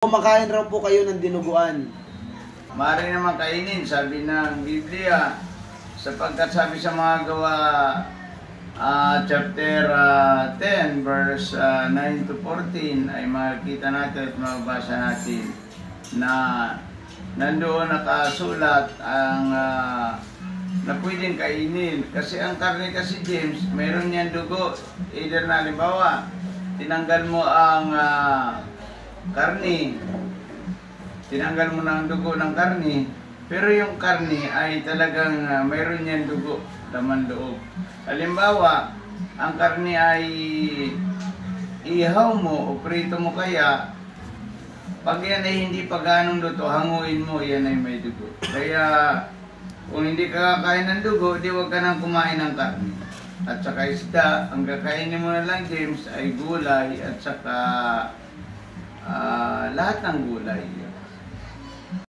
Kumakain raw po kayo ng dinuguan. Maaari naman kainin, sabi ng Biblia, sapagkat sabi sa mga gawa, chapter 10, verse 9 to 14, ay makikita natin at mababasa natin na nandoon nakasulat ang na pwedeng kainin. Kasi ang karne kasi, James, mayroon niyang dugo. Either na halimbawa, tinanggal mo ang karne, tinanggal mo na ang dugo ng karne, pero yung karne ay talagang mayroon niyang dugo, laman loob. Halimbawa, ang karne ay ihaw mo o prito mo kaya, pag yan ay hindi pa ganong luto, hanguin mo, yan ay may dugo. Kaya, kung hindi ka kakain ng dugo, di wag ka nang kumain ng karne. At saka isda, ang kakainin mo na lang, James, ay gulay at saka lahat ng gulay.